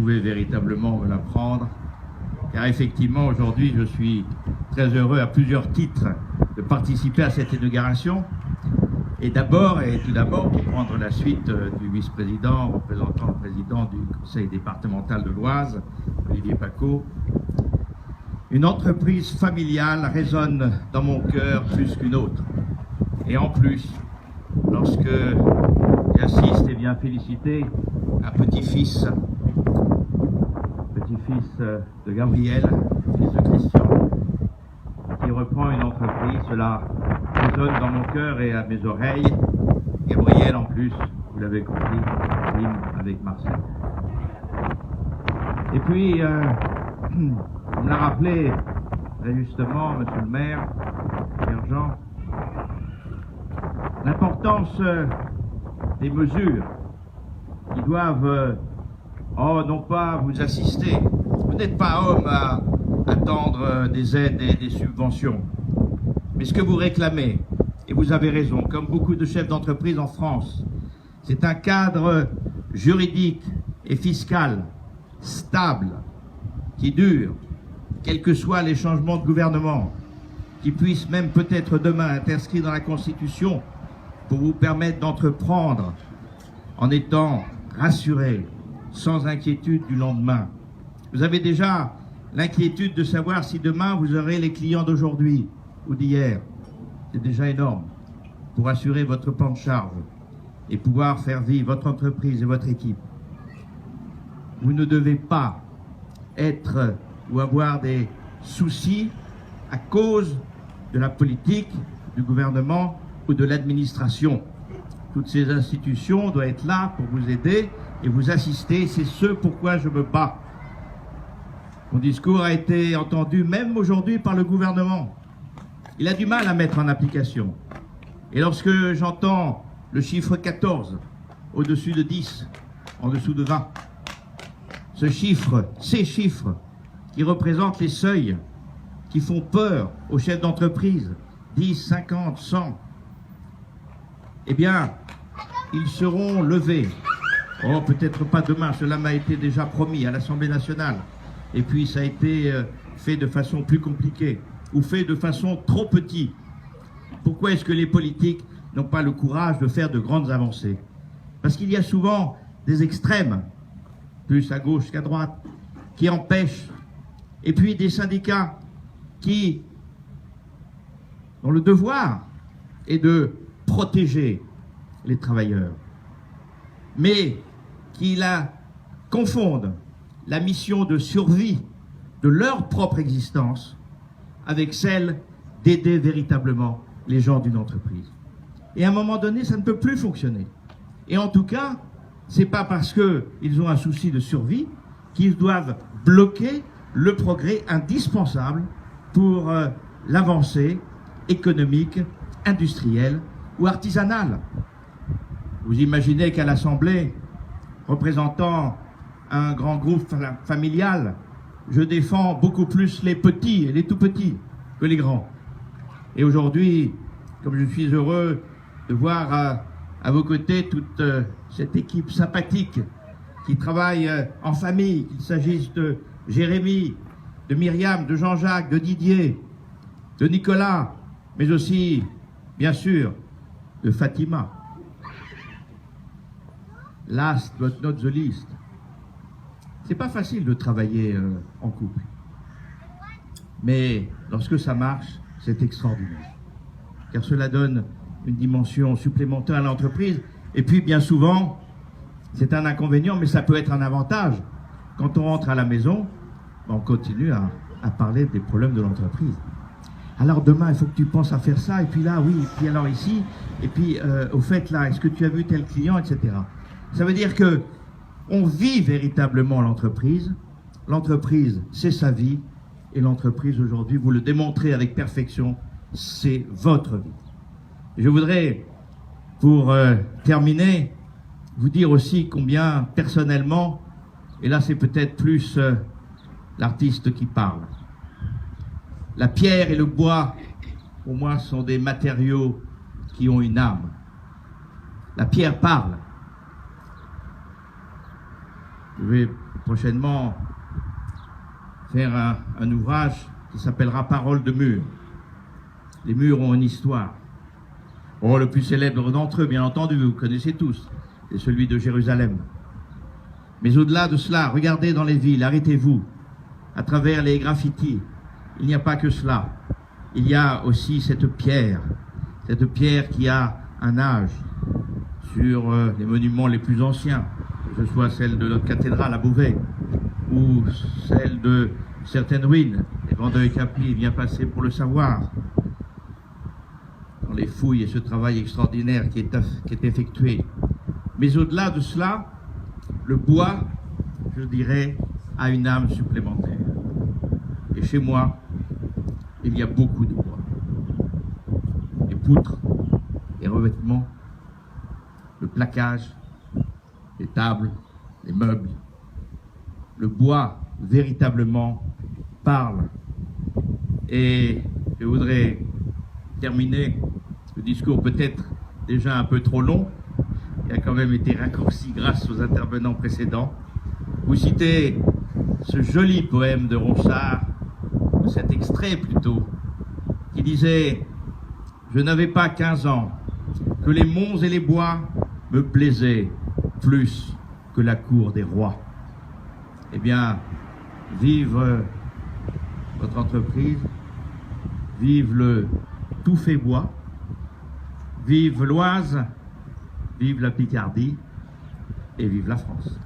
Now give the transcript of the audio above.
pouvez véritablement me l'apprendre, car effectivement aujourd'hui je suis très heureux à plusieurs titres de participer à cette inauguration. Et tout d'abord, pour prendre la suite du vice-président, représentant le président du conseil départemental de l'Oise, Olivier Pacot, une entreprise familiale résonne dans mon cœur plus qu'une autre. Et en plus, lorsque j'assiste et viens féliciter un petit-fils de Gabriel, fils de Christian, qui reprend une entreprise, cela résonne dans mon cœur et à mes oreilles. Gabriel, en plus, vous l'avez compris, rime avec Marcel. Et puis, on me l'a rappelé très justement, monsieur le maire, Pierre Jean, l'importance des mesures qui doivent, non pas vous assister. Vous n'êtes pas homme à attendre des aides et des subventions. Mais ce que vous réclamez, et vous avez raison, comme beaucoup de chefs d'entreprise en France, c'est un cadre juridique et fiscal stable, qui dure, quels que soient les changements de gouvernement, qui puisse même peut-être demain être inscrit dans la Constitution pour vous permettre d'entreprendre en étant rassuré, sans inquiétude du lendemain. Vous avez déjà l'inquiétude de savoir si demain vous aurez les clients d'aujourd'hui ou d'hier. C'est déjà énorme pour assurer votre plan de charge et pouvoir faire vivre votre entreprise et votre équipe. Vous ne devez pas être ou avoir des soucis à cause de la politique, du gouvernement ou de l'administration. Toutes ces institutions doivent être là pour vous aider et vous assister. C'est ce pourquoi je me bats. Mon discours a été entendu même aujourd'hui par le gouvernement. Il a du mal à mettre en application. Et lorsque j'entends le chiffre 14 au-dessus de 10, en dessous de 20, ces chiffres qui représentent les seuils qui font peur aux chefs d'entreprise, 10, 50, 100, eh bien, ils seront levés. Oh, peut-être pas demain, cela m'a été déjà promis à l'Assemblée nationale. Et puis ça a été fait de façon plus compliquée, ou fait de façon trop petite. Pourquoi est-ce que les politiques n'ont pas le courage de faire de grandes avancées? Parce qu'il y a souvent des extrêmes, plus à gauche qu'à droite, qui empêchent, et puis des syndicats qui ont le devoir est de protéger les travailleurs, mais qui confondent la mission de survie de leur propre existence avec celle d'aider véritablement les gens d'une entreprise. Et à un moment donné, ça ne peut plus fonctionner. Et en tout cas, c'est pas parce qu'ils ont un souci de survie qu'ils doivent bloquer le progrès indispensable pour l'avancée économique, industrielle ou artisanale. Vous imaginez qu'à l'Assemblée, représentant un grand groupe familial, je défends beaucoup plus les petits et les tout petits que les grands. Et aujourd'hui, comme je suis heureux de voir à vos côtés toute cette équipe sympathique qui travaille en famille, qu'il s'agisse de Jérémy, de Myriam, de Jean-Jacques, de Didier, de Nicolas, mais aussi, bien sûr, de Fatima. Last but not the least. C'est pas facile de travailler en couple. Mais lorsque ça marche, c'est extraordinaire. Car cela donne une dimension supplémentaire à l'entreprise. Et puis, bien souvent, c'est un inconvénient, mais ça peut être un avantage. Quand on rentre à la maison, on continue à parler des problèmes de l'entreprise. Alors demain, il faut que tu penses à faire ça, et puis là, oui, et puis alors ici, et puis au fait là, est-ce que tu as vu tel client, etc. Ça veut dire que on vit véritablement l'entreprise. L'entreprise, c'est sa vie, et l'entreprise aujourd'hui, vous le démontrez avec perfection, c'est votre vie. Et je voudrais, pour terminer, vous dire aussi combien personnellement, et là c'est peut-être plus l'artiste qui parle. La pierre et le bois, pour moi, sont des matériaux qui ont une âme. La pierre parle. Je vais prochainement faire un ouvrage qui s'appellera Paroles de murs. Les murs ont une histoire. Oh, le plus célèbre d'entre eux, bien entendu, vous connaissez tous, c'est celui de Jérusalem. Mais au-delà de cela, regardez dans les villes, arrêtez-vous, à travers les graffitis. Il n'y a pas que cela. Il y a aussi cette pierre qui a un âge sur les monuments les plus anciens, que ce soit celle de notre cathédrale à Beauvais ou celle de certaines ruines. Et Vandeuil-Capli vient passer pour le savoir dans les fouilles et ce travail extraordinaire qui est effectué. Mais au-delà de cela, le bois, je dirais, a une âme supplémentaire. Et chez moi, il y a beaucoup de bois. Les poutres, les revêtements, le plaquage, les tables, les meubles. Le bois, véritablement, parle. Et je voudrais terminer le discours peut-être déjà un peu trop long, qui a quand même été raccourci grâce aux intervenants précédents. Vous citez ce joli poème de Ronsard, cet extrait plutôt, qui disait « Je n'avais pas 15 ans, que les monts et les bois me plaisaient plus que la cour des rois. » Eh bien, vive votre entreprise, vive le tout fait bois, vive l'Oise, vive la Picardie et vive la France.